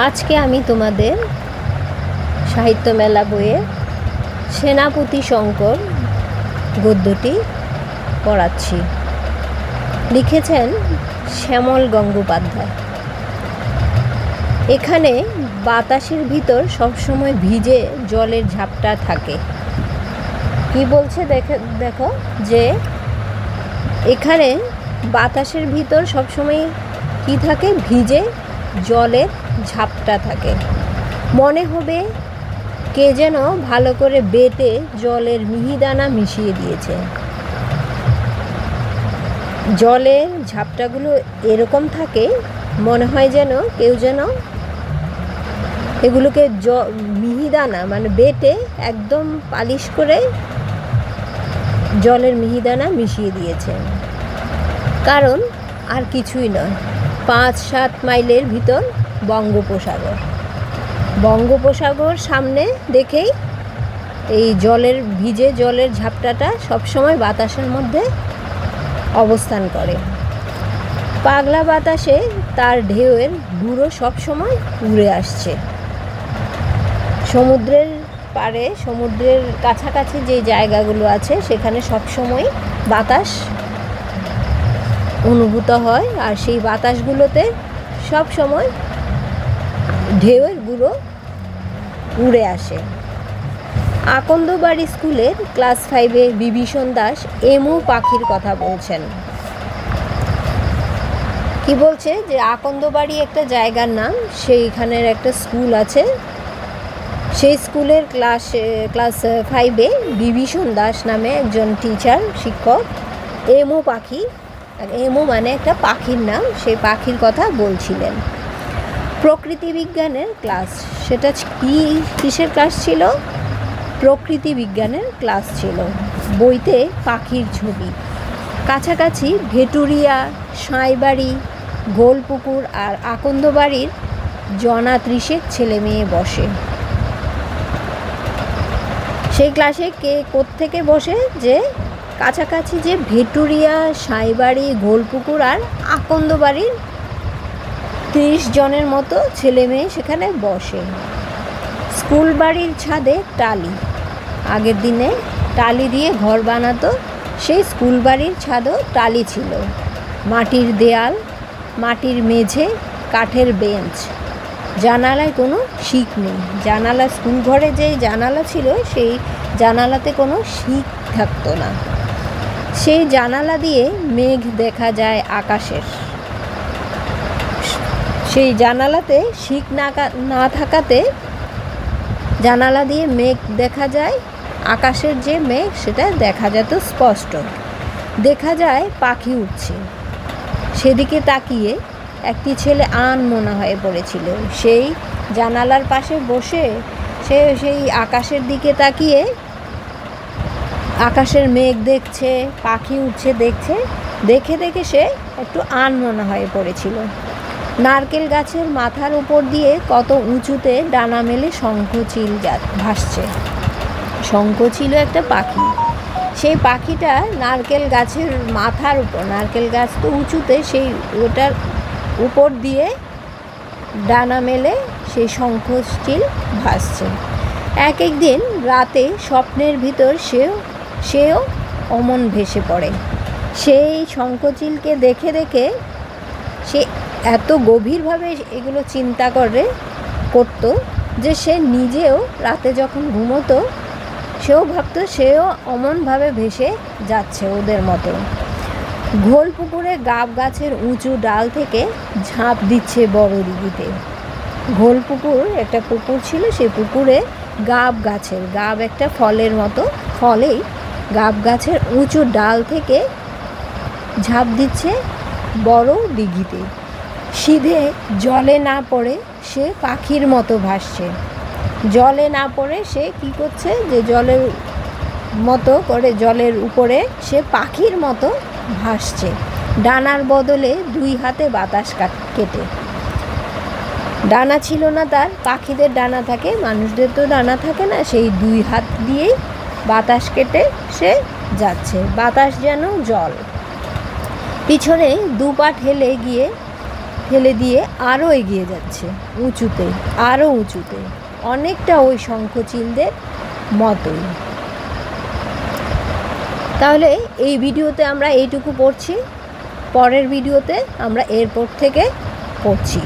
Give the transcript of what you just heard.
আজকে আমি তোমাদের সাহিত্য মেলা বইয়ে সেনাপতি শঙ্কর গদ্যটি পড়াচ্ছি। লিখেছেন শ্যামল গঙ্গোপাধ্যায়। এখানে বাতাসের ভিতর সবসময় ভিজে জলের ঝাপটা থাকে। কি বলছে দেখো যে এখানে বাতাসের ভিতর সবসময় কি থাকে? ভিজে জলের ঝাপটা থাকে। মনে হবে কে যেন ভালো করে বেটে জলের মিহিদানা মিশিয়ে দিয়েছে। জলের ঝাপটাগুলো এরকম থাকে, মনে হয় যেন কেউ যেন এগুলোকে মিহিদানা মানে বেটে একদম পালিশ করে জলের মিহিদানা মিশিয়ে দিয়েছে। কারণ আর কিছুই নয়, 5-7 মাইলের ভিতর বঙ্গোপসাগর। বঙ্গোপসাগর সামনে দেখেই এই ভিজে জলের ঝাপটাটা সবসময় বাতাসের মধ্যে অবস্থান করে। পাগলা বাতাসে তার ঢেউয়ের গুঁড়ো সবসময় উড়ে আসছে। সমুদ্রের পাড়ে, সমুদ্রের কাছাকাছি যে জায়গাগুলো আছে সেখানে সবসময় বাতাস অনুভূত হয়, আর সেই বাতাসগুলোতে সব সময় ঢেউয়ের গুঁড়ো উড়ে আসে। আকন্দবাড়ি স্কুলের ক্লাস 5-এ বিভীষণ দাস এমু পাখির কথা বলছেন। কি বলছে যে আকন্দবাড়ি একটা জায়গার নাম, সেইখানের একটা স্কুল আছে। সেই স্কুলের ক্লাস 5-এ বিভীষণ দাস নামে একজন টিচার, শিক্ষক এমু পাখি, এমু মানে একটা পাখির নাম, সেই পাখির কথা বলছিলেন। প্রকৃতি বিজ্ঞানের ক্লাস, সেটা কিসের ক্লাস ছিল? প্রকৃতি বিজ্ঞানের ক্লাস ছিল। বইতে পাখির ছবি। কাছাকাছি ভেটুরিয়া, সাঁইবাড়ি, গোলপুকুর আর আকন্দবাড়ির জনা 30 ছেলে মেয়ে বসে। সেই ক্লাসে কে কোত্থেকে বসে? যে কাছাকাছি যে ভেটুরিয়া, সাঁইবাড়ি, গোলপুকুর আর আকন্দবাড়ির 30 জনের মতো ছেলে মেয়ে সেখানে বসে। স্কুল বাড়ির ছাদে টালি, আগের দিনে টালি দিয়ে ঘর বানাতো, সেই স্কুল বাড়ির ছাদও টালি ছিল। মাটির দেয়াল, মাটির মেঝে, কাঠের বেঞ্চ। জানালায় কোনো শিক নেই। জানালা, স্কুল ঘরে যে জানালা ছিল সেই জানালাতে কোনো শিক থাকতো না। সেই জানালা দিয়ে মেঘ দেখা যায় আকাশের। সেই জানালাতে শিক না থাকাতে জানালা দিয়ে মেঘ দেখা যায়, আকাশের যে মেঘ সেটা দেখা যেত স্পষ্ট। দেখা যায় পাখি উঠছে। সেদিকে তাকিয়ে একটি ছেলে আনমনা হয়ে পড়েছিল। সেই জানালার পাশে বসে সে সেই আকাশের দিকে তাকিয়ে আকাশের মেঘ দেখছে, পাখি উঠছে দেখছে, দেখে দেখে সে একটু আনমনা হয়ে পড়েছিল। নারকেল গাছের মাথার উপর দিয়ে কত উঁচুতে ডানা মেলে শঙ্খচিল ভাসছে। শঙ্খ ছিল একটা পাখি। সেই পাখিটা নারকেল গাছের মাথার উপর, নারকেল গাছ তো উঁচুতে, সেই ওটার উপর দিয়ে ডানা মেলে সেই শঙ্খচিল ভাসছে। একদিন রাতে স্বপ্নের ভিতর সেও অমন ভেসে পড়ে। সেই শঙ্খচিলকে দেখে দেখে সে এত গভীরভাবে এগুলো চিন্তা করতো যে সে নিজেও রাতে যখন ঘুমোতো সেও ভাবতো সেও অমনভাবে ভেসে যাচ্ছে ওদের মতো। ঘোল পুকুরে গাব গাছের উঁচু ডাল থেকে ঝাঁপ দিচ্ছে বড় দিঘিতে। ঘোল পুকুর একটা পুকুর ছিল, সেই পুকুরে গাব একটা ফলের মতো, ফলেই গাব গাছের উঁচু ডাল থেকে ঝাঁপ দিচ্ছে বড় দিঘিতে। সিধে জলে না পড়ে সে পাখির মতো ভাসছে। জলে না পড়ে সে কি করছে? যে জলের মতো করে, জলের উপরে সে পাখির মতো ভাসছে। ডানার বদলে 2 হাতে বাতাস কেটে। ডানা ছিল না তার, পাখিদের ডানা থাকে, মানুষদের তো ডানা থাকে না। সেই 2 হাত দিয়েই বাতাস কেটে সে যাচ্ছে। বাতাস যেন জল। পিছনে 2 পা ঠেলে গিয়ে ফেলে দিয়ে আরও এগিয়ে যাচ্ছে, উঁচুতে, আরও উঁচুতে, অনেকটা ওই শঙ্খচিলদের মতোই। তাহলে এই ভিডিওতে আমরা এইটুকু পড়ছি, পরের ভিডিওতে আমরা এরপর থেকে পড়ছি।